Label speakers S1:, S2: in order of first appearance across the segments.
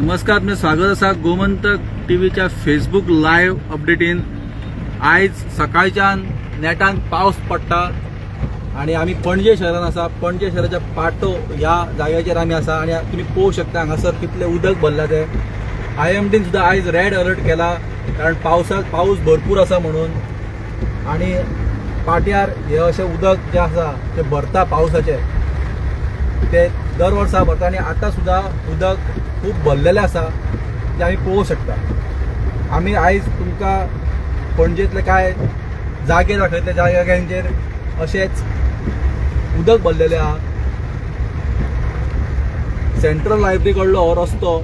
S1: नमस्कार, मी स्वागत असा गोमंतक टीव्हीच्या फेसबुक लाईव्ह अपडेटीन। आज सकाळच्यान नेटान पावस पडटा आणि आम्ही पणजे शहरान असा। पणजे शहराच्या पाटो ह्या जाग्याचेर आमी असा आणि तुम्ही पळोवंक शकता हांगासर कितले उदक भरला ते। IMDन सुद्धा आज रेड अलर्ट केला कारण पाऊस भरपूर असा म्हणून। आणि पाट्यार हे अशें उदक जे आसा ते भरता पावसाचे, ते दर वर्सा भरता आणि आता सुद्धा उदक खूप भरलेले आसा जे आमी पळोवंक शकता। आमी आयज तुमकां पणजेंतले काय जागे दाखयतले, ज्या जाग्यांचेर अशेंच उदक भरलेले आहा। सेंट्रल लायब्ररी कडलो हो रस्तो,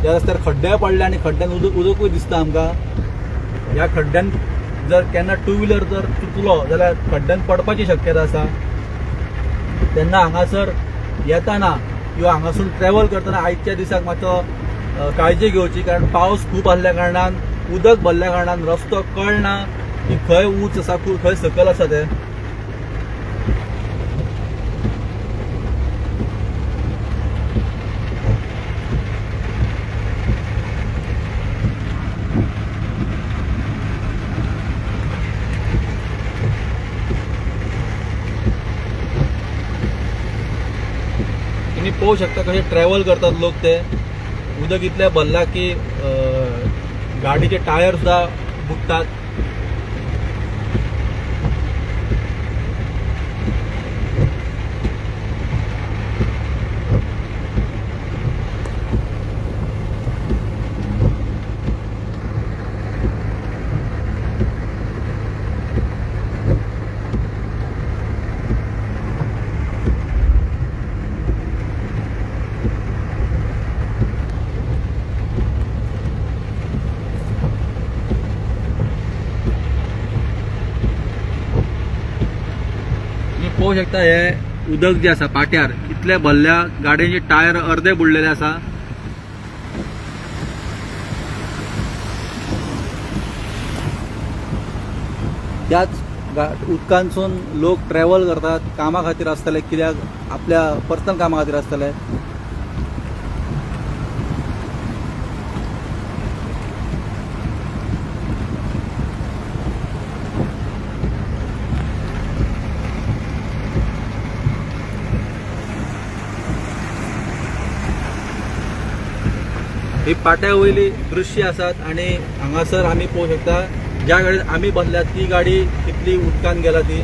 S1: ह्या रस्त्यार खड्डे पडले आणि खड्ड्यान उदकूय दिसता आमकां। ह्या खड्ड्यान जर केन्ना टू व्हिलर जर चुकलो जाल्यार खड्ड्यान पडपाची शक्यता आसा। तेन्ना हांगासर येताना किंवा हांगासून ट्रॅव्हल करतना आयच्या दिसाक मातसो काळजी घेवची, कारण पावस खूप आसल्या कारणान उदक भरल्या कारणान रस्तो कळना की खंय उंच आसा खंय सकल आसा ते। तुम्ही पळोवंक शकता कशे ट्रॅव्हल करतात लोक। ते उदक इतले भरला की गाडीचे टायर सुद्धा बुडतात। पळोवंक शकता हे उदक जे आसा पाट्यार इतले भरल्या, गाडयांचे टायर अर्धे बुडलेले आसा। त्याच उदकांसून लोक ट्रॅव्हल करतात, कामा खातीर आसतले, कित्याक आपल्या पर्सनल कामा खातीर आसतले। ही पाट्या वयली दृश्य आसात आणि हांगासर आमी पळोवंक शकता ज्या गाडयेन आमी बसल्या ती गाडी कितली उदकान गेला ती।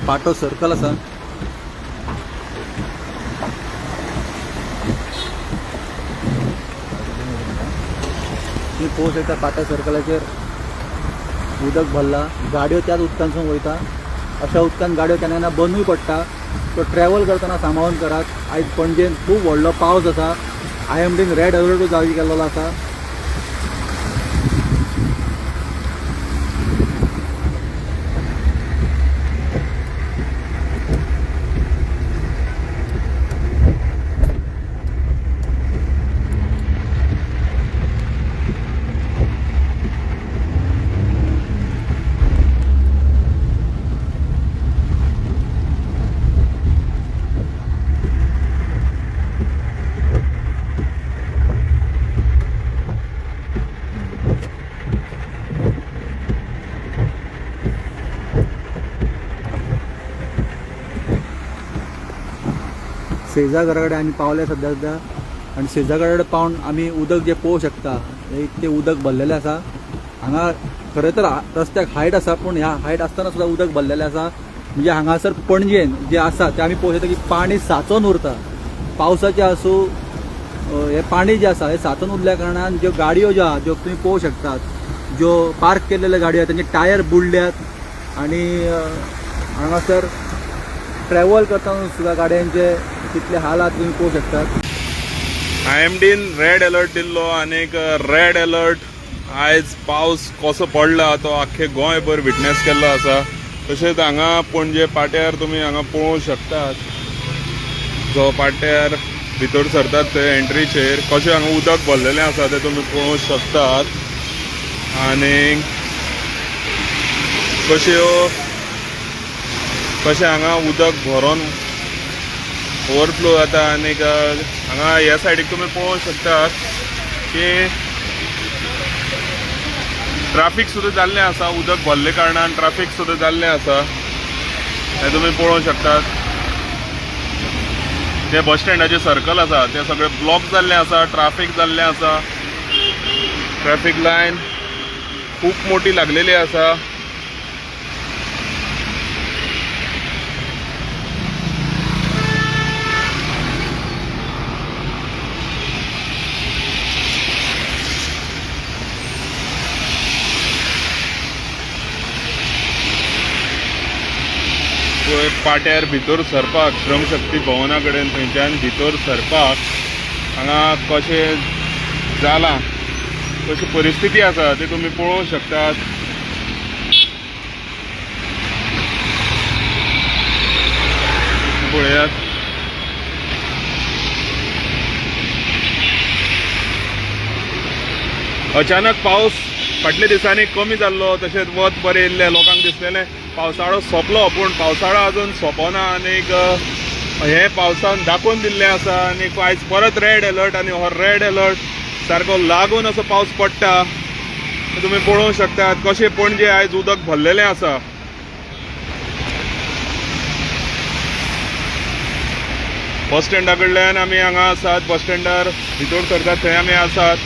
S1: पाटो सर्कल आसा। तुम्ही पळोवंक शकता पाट्या सर्कलाचेर उदक भरला, गाडयो त्याच उदकांसून वयता। अशा उदकान गाडयो केन्ना बंदूय पडटा, तो ट्रॅव्हल करतना सांबाळून करात। आयज पणजेन खूप व्हडलो पावस आसा। IMDन रेड अलर्ट जारी केल्लो आसा। शेजा घराकडे आम्ही पावले सध्या आणि शेजा घराकडे पावन आम्ही उदक जे पळोवंक शकता, इतके उदक भरलेले आसा। हांगा खरें तर रस्त्याक हायट आसा, पण ह्या हायट आसतना सुद्धा उदक भरलेले आसा। म्हणजे हांगासर पणजेन जे आसा ते आमी पळोवंक शकता की पाणी सांचून उरता. पावसाचें आसूं हे पाणी जे आसा हे सांचून उरल्या कारणान ज्यो गाडयो ज्यो आहा ज्यो तुम्ही पळोवंक शकतात, ज्यो पार्क केलेल्यो गाडयो आहा त्यांचे टायर बुडल्यात आणि हांगासर ट्रॅव्हल करतना सुद्धा गाड्यांचे कितले हाल आहात तुम्ही पळोवंक शकतात.
S2: IMDन रेड अलर्ट दिल्लो आणि रेड अलर्ट आयज पावस कसो पडला तो आख्खे गोंयभर विटनेस केल्लो आसा. तशेंच हांगा पणजे पाट्यार तुमी हांगा पळोवंक शकतात, जो पाट्यार भितर सरतात थंय एंट्रीचेर कशें हांगा उदक भरलेलें आसा तें तुमी पळोवंक शकतात. आनी कशें हांगा उदक भरोन ओवरफ्लो जाता. आनी हांगा ह्या सायडीक तुमी पळोवंक शकतात की ट्राफीक सुद्दां जाल्लें आसा. उदक भरले कारणान ट्राफीक सुद्दां जाल्लें आसा, हें तुमी पळोवंक शकतात. जे बस स्टँडाचे सर्कल आसा ते सगळे ब्लॉक जाल्लें आसा, ट्राफीक जाल्लें आसा. ट्रॅफिक लायन खूब मोठी लागलेली आसा. पाट्यार भितर सरपाक श्रमशक्ती भवना कडेन थंयच्यान भितर सरपाक हांगा कशें जाला, कशी परिस्थिती आसा ती तुमी पळोवंक शकतात. पळयात अचानक पावस फाटल्या दिसांनी कमी जाल्लो, तशेंच वत बरें येयल्लें लोकांक दिसलेलें पावसाळो सोंपलो, पूण पावसाळो अजून सोंपना. आनीक हे पावसान दाखोवन दिल्लें आसा. आनीक आयज परत रेड अलर्ट आनी हो रेड अलर्ट सारको लागून असो पावस पडटा. तुमी पळोवंक शकतात कशें पणजे आयज उदक भरलेलें आसा. बस स्टँडा कडल्यान आमी हांगा आसात, बस स्टँडार भितर सरतात थंय आमी आसात.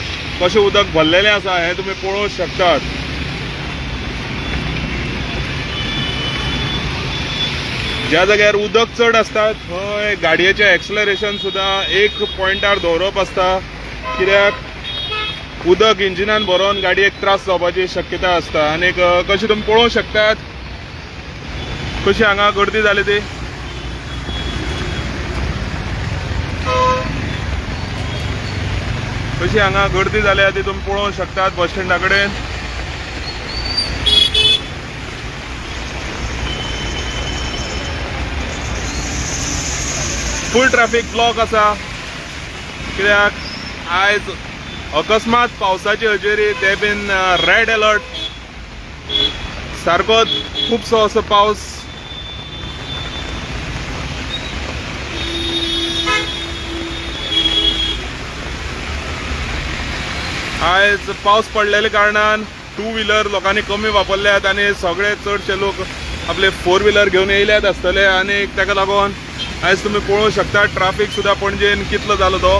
S2: कशें उदक भरलेलें आसा हें तुमी पळोवंक शकतात. ज्या जाग्यार उदक चड आसता थंय गाडयेचें एक्सलरेशन सुद्दां एक पॉयंटार दवरप आसता, कित्याक उदक इंजिनान भरोन गाडयेक त्रास जावपाची शक्यता आसता. आनीक कशें तुमी पळोवंक शकतात कशी हांगा गर्दी जाली ती. कशी हांगा गर्दी जाल्या ती तुमी पळोवंक शकतात बस स्टँडा कडेन. फूल ट्रॅफिक ब्लॉक आसा, कित्याक आयज अकस्मात पावसाची हजेरी ते बीन रेड अलर्ट सारकोच खुबसो असो पावस आयज पावस पडलेल्या कारणान 2 व्हिलर लोकांनी कमी वापरल्यात आनी सगळे चडशे लोक आपले 4 व्हिलर घेवन येयल्यात आसतले. आनी ताका लागून आयज तुमी पळोवंक शकता ट्राफीक सुद्दां पणजेन कितलो जालो तो.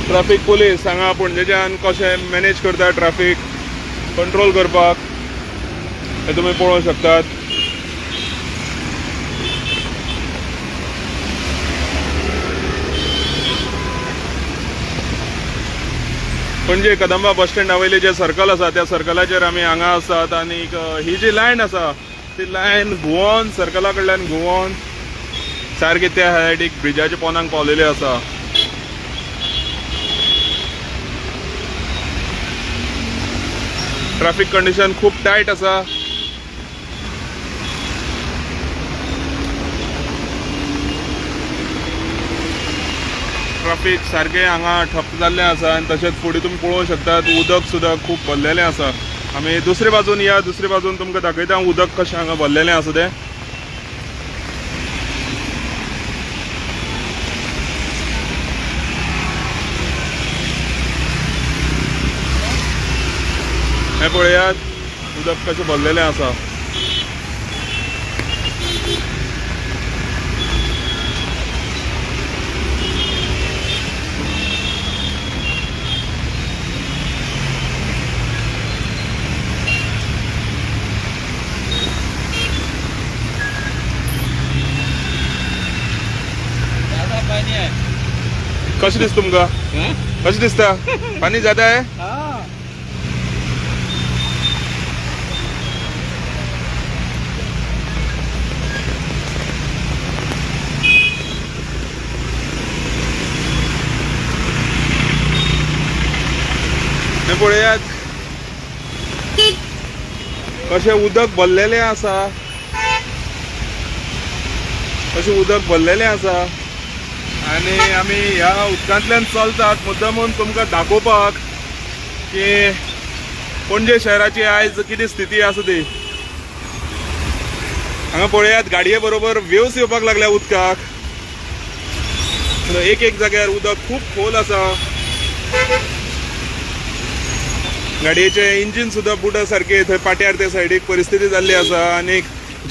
S2: ट्राफीक पुलीस हांगा पणजेच्यान कशें मॅनेज करता ट्राफीक कंट्रोल करपाक हे तुमी पळोवंक शकतात. पणजे कदंबा बस स्टँडा वयले जे सर्कल आसा त्या सर्कलाचेर आमी हांगा आसात. आनीक ही जी लायन आसा ती लायन घुंवोन सर्कला कडल्यान घुंवोन सारकी त्या सायडीक ब्रिजाच्या पोंदाक पावलेली आसा. ट्रॅफिक कंडिशन खूब टायट आसा. ट्रॅफिक सारकें हांगा ठप्प जाल्लें आसा. आनी तशेंच फुडें तुमी पळोवंक शकतात उदक सुद्दां खूब भरलेलें आसा. आमी दुसरे बाजून या, दुसरे बाजून तुमकां दाखयता उदक कशें हांगा भरलेलें आसा तें. हे पळयात उदक कशें भरलेलें आसा.
S1: पानी है
S2: कशें दिसता तुमकां कशें दिसता पाणी जाता है हे पळयात कशें उदक भरलेलें आसा कशें उदक भरलेलें आसा आनी आमी ह्या उदकांतल्यान चलतात मुद्दामून तुमकां दाखोवपाक की पणजे शहराची आयज कितें स्थिती आसा ती हांगा पळयात गाडये बरोबर वेव्स येवपाक लागल्या उदकाक एक एक जाग्यार उदक खूब खोल आसा गाडयेचे इंजीन सुद्दां बुडा सारके थंय पाट्यार ते सायडीक परिस्थिती जाल्ली आसा आनी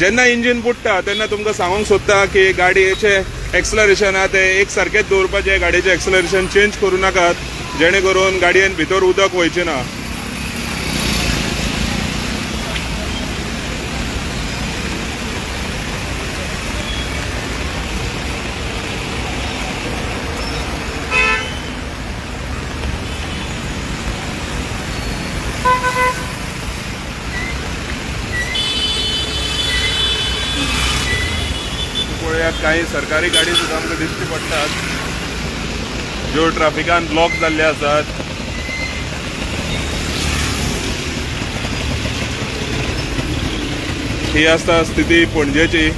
S2: जेन्ना इंजीन बुडटा तेन्ना तुमकां सांगूंक सोदता की गाडयेचे एक्सलरेशन आहा ते एक सारकेच दवरपाचें गाडयेचें एक्सलरेशन चेंज करूं नाकात जेणे करून गाडयेन भितर उदक वयचें ना पळयात काही सरकारी गाडी सुद्दां आमकां दिश्टी पडटात ज्यो ट्रॅफिकान ब्लॉक जाल्ले आसात ही आसता स्थिती पणजेची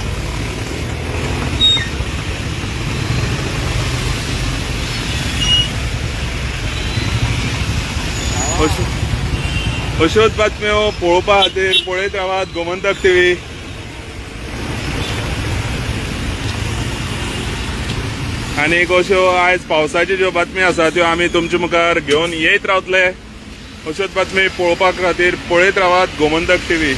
S2: अश्योच बातम्यो पळोवपा खातीर पळयत रावात गोमंतक टीव्ही आनी अश्यो आयज पावसाच्यो ज्यो बातमी आसा त्यो आमी तुमचे मुखार घेवन येयत रावतले अश्योच बातमी पळोवपा खातीर पळयत रावात गोमंतक टीव्ही